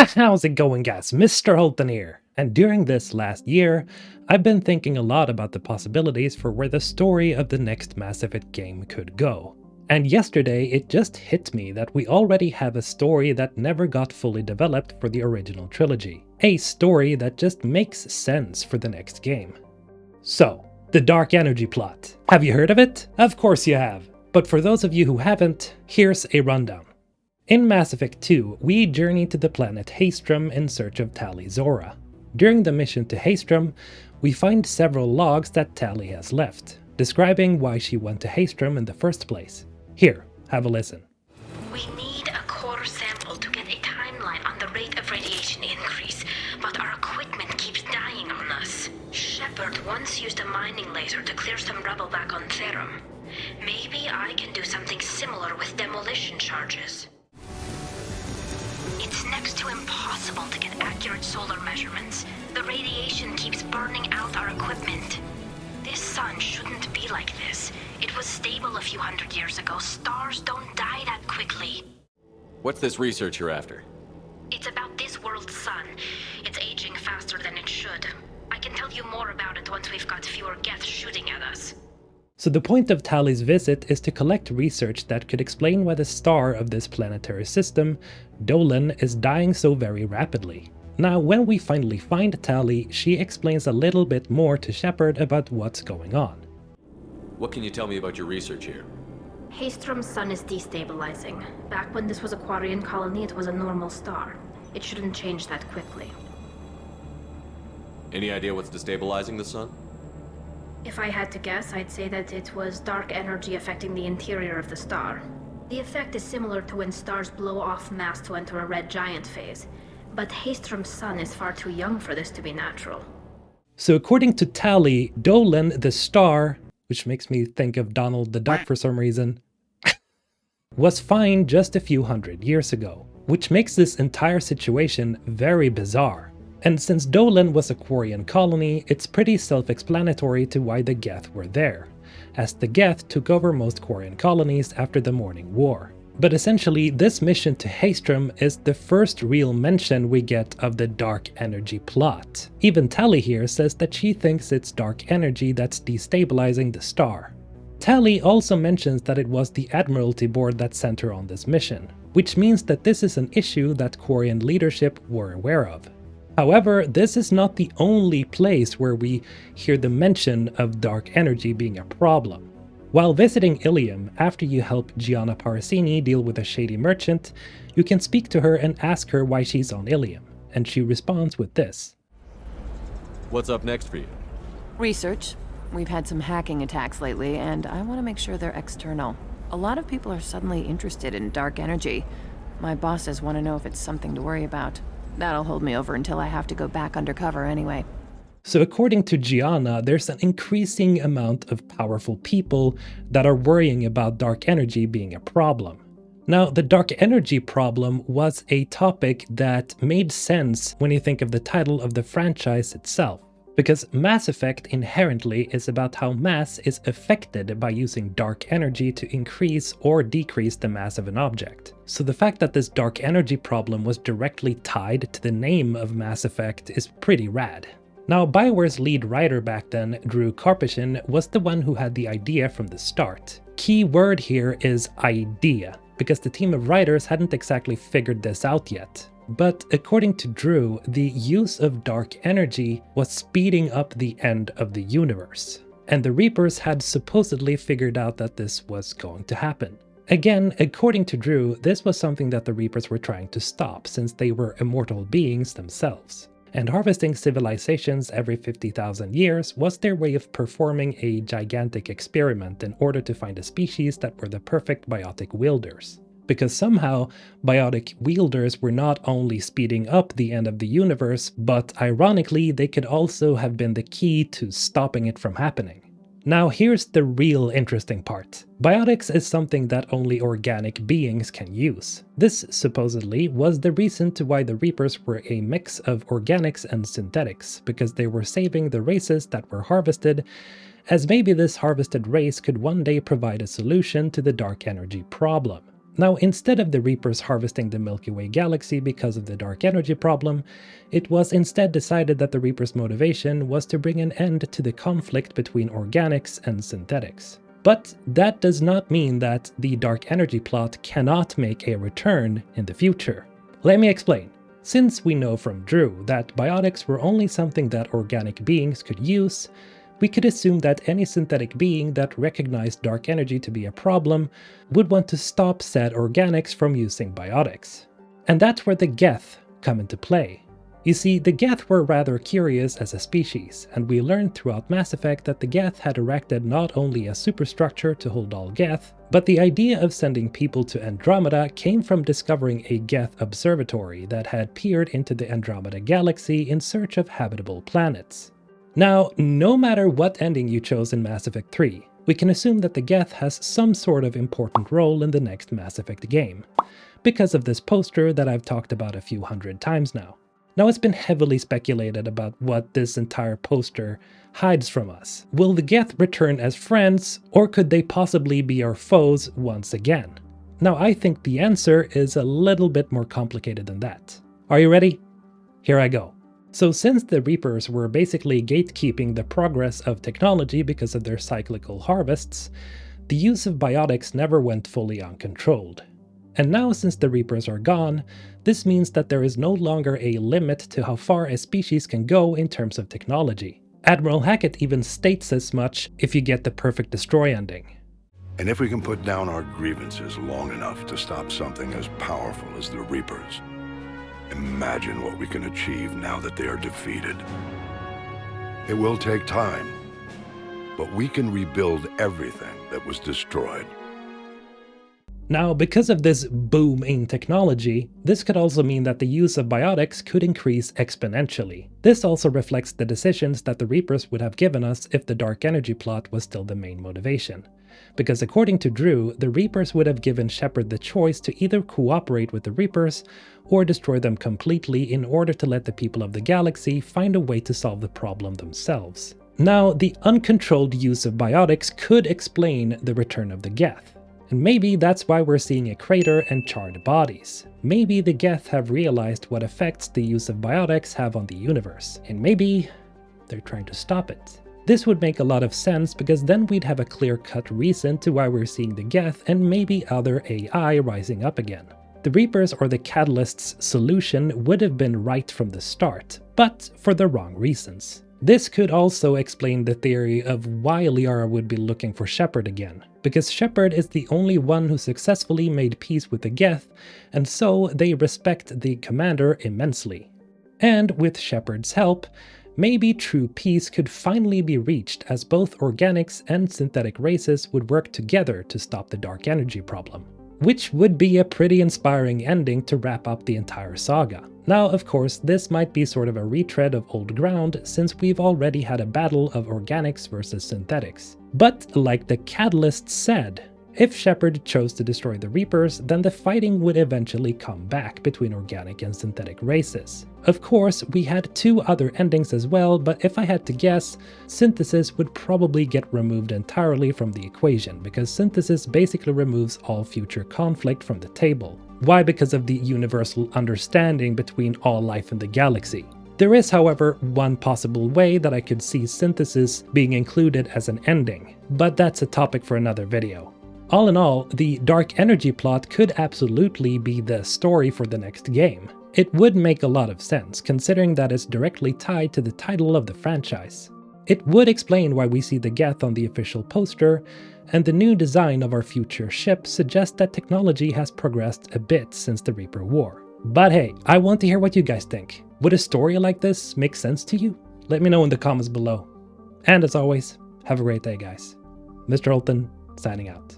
How's it going, guys? Mr. Holton here. And during this last year, I've been thinking a lot about the possibilities for where the story of the next Mass Effect game could go. And yesterday it just hit me that we already have a story that never got fully developed for the original trilogy. A story that just makes sense for the next game. So, the Dark Energy plot. Have you heard of it? Of course you have. But for those of you who haven't, here's a rundown. In Mass Effect 2, we journey to the planet Haestrom in search of Tali Zora. During the mission to Haestrom, we find several logs that Tali has left, describing why she went to Haestrom in the first place. Here, have a listen. We need a core sample to get a timeline on the rate of radiation increase, but our equipment keeps dying on us. Shepard once used a mining laser to clear some rubble back on Therum. Maybe I can do something similar with demolition charges. It's next to impossible to get accurate solar measurements. The radiation keeps burning out our equipment. This sun shouldn't be like this. It was stable a few hundred years ago. Stars don't die that quickly. What's this research you're after? It's about this world's sun. It's aging faster than it should. I can tell you more about it once we've got fewer Geth shooting at us. So the point of Tali's visit is to collect research that could explain why the star of this planetary system, Dolan, is dying so very rapidly. Now, when we finally find Tali, she explains a little bit more to Shepard about what's going on. What can you tell me about your research here? Haestrom's sun is destabilizing. Back when this was a Quarian colony, it was a normal star. It shouldn't change that quickly. Any idea what's destabilizing the sun? If I had to guess, I'd say that it was dark energy affecting the interior of the star. The effect is similar to when stars blow off mass to enter a red giant phase, but Haestrom's sun is far too young for this to be natural. So according to Tali, Dolan, the star, which makes me think of Donald the Duck for some reason, was fine just a few hundred years ago, which makes this entire situation very bizarre. And since Dolan was a Quarian colony, it's pretty self-explanatory to why the Geth were there, as the Geth took over most Quarian colonies after the Morning War. But essentially, this mission to Haestrom is the first real mention we get of the dark energy plot. Even Tali here says that she thinks it's dark energy that's destabilizing the star. Tali also mentions that it was the Admiralty Board that sent her on this mission, which means that this is an issue that Quarian leadership were aware of. However, this is not the only place where we hear the mention of dark energy being a problem. While visiting Ilium, after you help Gianna Parasini deal with a shady merchant, you can speak to her and ask her why she's on Ilium, and she responds with this. What's up next for you? Research. We've had some hacking attacks lately, and I want to make sure they're external. A lot of people are suddenly interested in dark energy. My bosses want to know if it's something to worry about. That'll hold me over until I have to go back undercover anyway. So according to Gianna, there's an increasing amount of powerful people that are worrying about dark energy being a problem. Now, the dark energy problem was a topic that made sense when you think of the title of the franchise itself, because Mass Effect inherently is about how mass is affected by using dark energy to increase or decrease the mass of an object. So the fact that this dark energy problem was directly tied to the name of Mass Effect is pretty rad. Now, BioWare's lead writer back then, Drew Karpyshyn, was the one who had the idea from the start. Key word here is idea, because the team of writers hadn't exactly figured this out yet. But according to Drew, the use of dark energy was speeding up the end of the universe, and the Reapers had supposedly figured out that this was going to happen. Again, according to Drew, this was something that the Reapers were trying to stop, since they were immortal beings themselves. And harvesting civilizations every 50,000 years was their way of performing a gigantic experiment in order to find a species that were the perfect biotic wielders. Because somehow, biotic wielders were not only speeding up the end of the universe, but ironically, they could also have been the key to stopping it from happening. Now here's the real interesting part. Biotics is something that only organic beings can use. This supposedly was the reason to why the Reapers were a mix of organics and synthetics, because they were saving the races that were harvested, as maybe this harvested race could one day provide a solution to the dark energy problem. Now, instead of the Reapers harvesting the Milky Way galaxy because of the dark energy problem, it was instead decided that the Reapers' motivation was to bring an end to the conflict between organics and synthetics. But that does not mean that the dark energy plot cannot make a return in the future. Let me explain. Since we know from Drew that biotics were only something that organic beings could use, we could assume that any synthetic being that recognized dark energy to be a problem would want to stop said organics from using biotics. And that's where the Geth come into play. You see, the Geth were rather curious as a species, and we learned throughout Mass Effect that the Geth had erected not only a superstructure to hold all Geth, but the idea of sending people to Andromeda came from discovering a Geth observatory that had peered into the Andromeda galaxy in search of habitable planets. Now, no matter what ending you chose in Mass Effect 3, we can assume that the Geth has some sort of important role in the next Mass Effect game, because of this poster that I've talked about a few hundred times now. Now, it's been heavily speculated about what this entire poster hides from us. Will the Geth return as friends, or could they possibly be our foes once again? Now, I think the answer is a little bit more complicated than that. Are you ready? Here I go. So since the Reapers were basically gatekeeping the progress of technology because of their cyclical harvests, the use of biotics never went fully uncontrolled. And now, since the Reapers are gone, this means that there is no longer a limit to how far a species can go in terms of technology. Admiral Hackett even states as much if you get the perfect destroy ending. And if we can put down our grievances long enough to stop something as powerful as the Reapers, imagine what we can achieve now that they are defeated. It will take time, but we can rebuild everything that was destroyed. Now, because of this boom in technology, this could also mean that the use of biotics could increase exponentially. This also reflects the decisions that the Reapers would have given us if the dark energy plot was still the main motivation. Because according to Drew, the Reapers would have given Shepard the choice to either cooperate with the Reapers or destroy them completely in order to let the people of the galaxy find a way to solve the problem themselves. Now, the uncontrolled use of biotics could explain the return of the Geth. And maybe that's why we're seeing a crater and charred bodies. Maybe the Geth have realized what effects the use of biotics have on the universe, and maybe they're trying to stop it. This would make a lot of sense because then we'd have a clear-cut reason to why we're seeing the Geth and maybe other AI rising up again. The Reapers or the Catalyst's solution would have been right from the start, but for the wrong reasons. This could also explain the theory of why Liara would be looking for Shepard again, because Shepard is the only one who successfully made peace with the Geth, and so they respect the commander immensely. And with Shepard's help, maybe true peace could finally be reached as both organics and synthetic races would work together to stop the dark energy problem. Which would be a pretty inspiring ending to wrap up the entire saga. Now, of course, this might be sort of a retread of old ground since we've already had a battle of organics versus synthetics. But like the Catalyst said, if Shepard chose to destroy the Reapers, then the fighting would eventually come back between organic and synthetic races. Of course, we had two other endings as well, but if I had to guess, synthesis would probably get removed entirely from the equation, because synthesis basically removes all future conflict from the table. Why? Because of the universal understanding between all life in the galaxy. There is, however, one possible way that I could see synthesis being included as an ending, but that's a topic for another video. All in all, the dark energy plot could absolutely be the story for the next game. It would make a lot of sense, considering that it's directly tied to the title of the franchise. It would explain why we see the Geth on the official poster, and the new design of our future ship suggests that technology has progressed a bit since the Reaper War. But hey, I want to hear what you guys think. Would a story like this make sense to you? Let me know in the comments below. And as always, have a great day, guys. Mr. Olton, signing out.